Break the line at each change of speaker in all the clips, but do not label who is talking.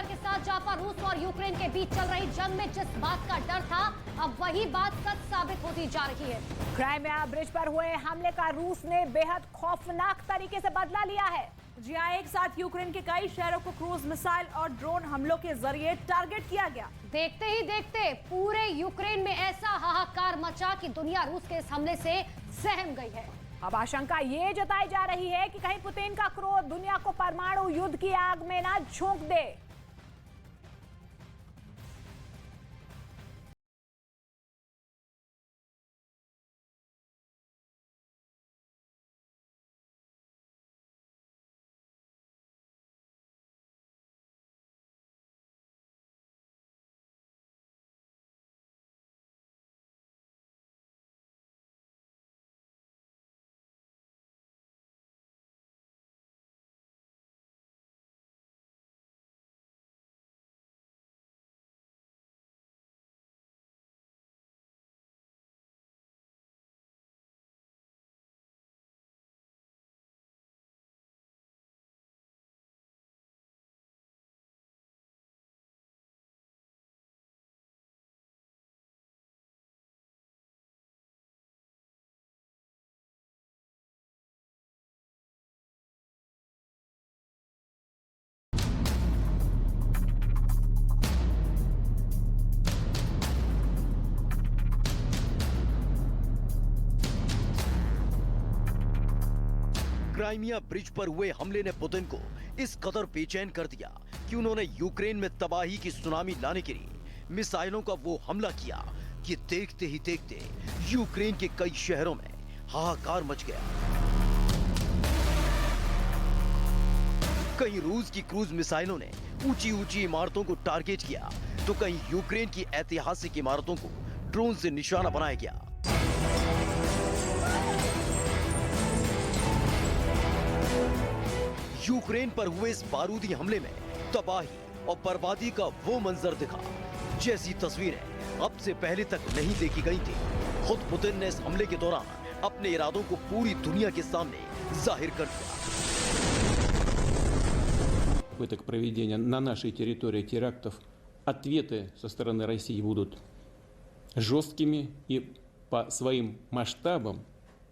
हथियार के साथ जहां रूस और यूक्रेन के बीच चल रही जंग में जिस बात का डर था, अब वही बात सच साबित होती जा रही है।
क्राइमिया ब्रिज पर हुए हमले का रूस ने बेहद खौफनाक तरीके से बदला लिया है। जी हां, एक साथ यूक्रेन के कई शहरों को क्रूज मिसाइल और ड्रोन हमलों के जरिए टारगेट किया गया।
देखते ही देखते पूरे यूक्रेन में ऐसा हाहाकार मचा कि दुनिया रूस के इस हमले से सहम गई है।
अब आशंका ये जताई जा रही है कि कहीं पुतिन का क्रोध दुनिया को परमाणु युद्ध की आग में ना झोंक दे।
क्राइमिया ब्रिज पर हुए हमले ने पुतिन को इस कदर बेचैन कर दिया कि उन्होंने यूक्रेन में तबाही की सुनामी लाने के लिए मिसाइलों का वो हमला किया कि देखते ही देखते यूक्रेन के कई शहरों में हाहाकार मच गया। कहीं रूस की क्रूज मिसाइलों ने ऊंची ऊंची इमारतों को टारगेट किया, तो कहीं यूक्रेन की ऐतिहासिक इमारतों को ड्रोन से निशाना बनाया गया। यूक्रेन पर हुए इस बारूदी हमले में तबाही और बर्बादी का वो मंजर दिखा जैसी तस्वीरें अब से पहले तक नहीं देखी गई थी। खुद पुतिन ने इस हमले के दौरान अपने इरादों को पूरी दुनिया के सामने जाहिर कर दिया।
Попыток проведения на нашей территории терактов, ответы со стороны России будут жесткими и по своим масштабам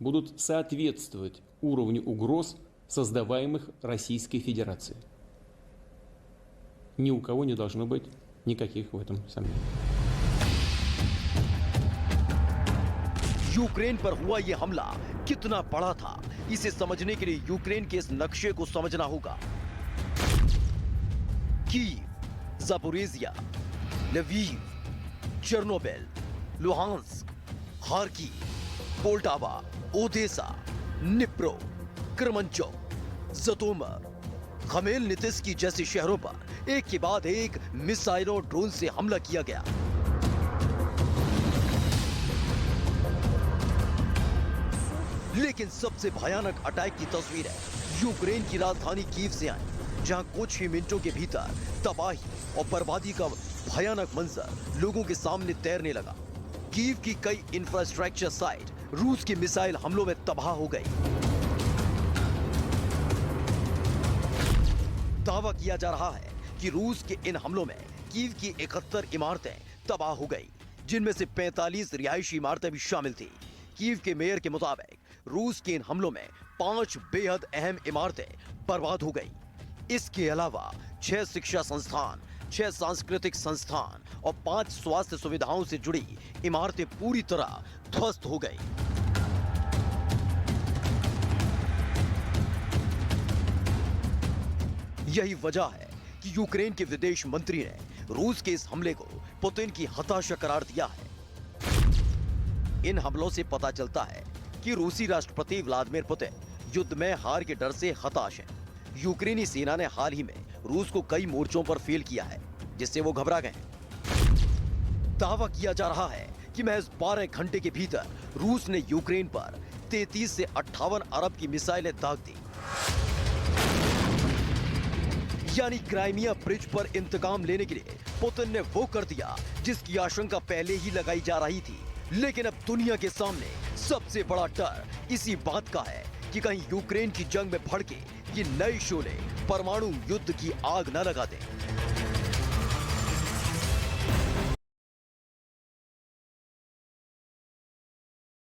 будут соответствовать уровню угроз, создаваемых Российской Федерацией. Ни у кого не должно быть никаких в этом сомнений.
यूक्रेन पर हुआ यह हमला कितना बड़ा था, इसे समझने के लिए यूक्रेन के इस नक्शे को समझना होगा। Kyiv, Zaporizhzhia, Lviv, Chernobyl, Luhansk, Kharkiv, Poltava, Odesa, Dnipro, Kremenchuk, Zhytomyr, Khmelnytskyi जैसे शहरों पर एक के बाद एक मिसाइलों और ड्रोन से हमला किया गया। लेकिन सबसे भयानक अटैक की तस्वीर है यूक्रेन की राजधानी कीव से आई, जहां कुछ ही मिनटों के भीतर तबाही और बर्बादी का भयानक मंजर लोगों के सामने तैरने लगा। कीव की कई इंफ्रास्ट्रक्चर साइट रूस के मिसाइल हमलों में तबाह हो गई। दावा किया जा रहा है कि रूस के इन हमलों में कीव की 71 इमारतें तबाह हो गई, जिनमें से 45 रिहायशी इमारतें भी शामिल थी। कीव के मेयर के मुताबिक रूस के इन हमलों में 5 बेहद अहम इमारतें बर्बाद हो गई। इसके अलावा 6 शिक्षा संस्थान, 6 सांस्कृतिक संस्थान और 5 स्वास्थ्य सुविधाओं से जुड़ी इमारतें पूरी तरह ध्वस्त हो गई। यही वजह है कि यूक्रेन के विदेश मंत्री ने रूस के इस हमले को पुतिन की हताशा करार दिया है। इन हमलों से पता चलता है कि रूसी राष्ट्रपति व्लादिमीर पुतिन युद्ध में हार के डर से हताश हैं। यूक्रेनी सेना ने हाल ही में रूस को कई मोर्चों पर फेल किया है, जिससे वो घबरा गए हैं। दावा किया जा रहा है कि महज 12 घंटे के भीतर रूस ने यूक्रेन पर 33 से 58 अरब की मिसाइलें दाग दी। यानी क्राइमिया ब्रिज पर इंतकाम लेने के लिए पुतिन ने वो कर दिया जिसकी आशंका पहले ही लगाई जा रही थी। लेकिन अब दुनिया के सामने सबसे बड़ा डर इसी बात का है कि कहीं यूक्रेन की जंग में भड़के ये नए शोले परमाणु युद्ध की आग न लगा दें।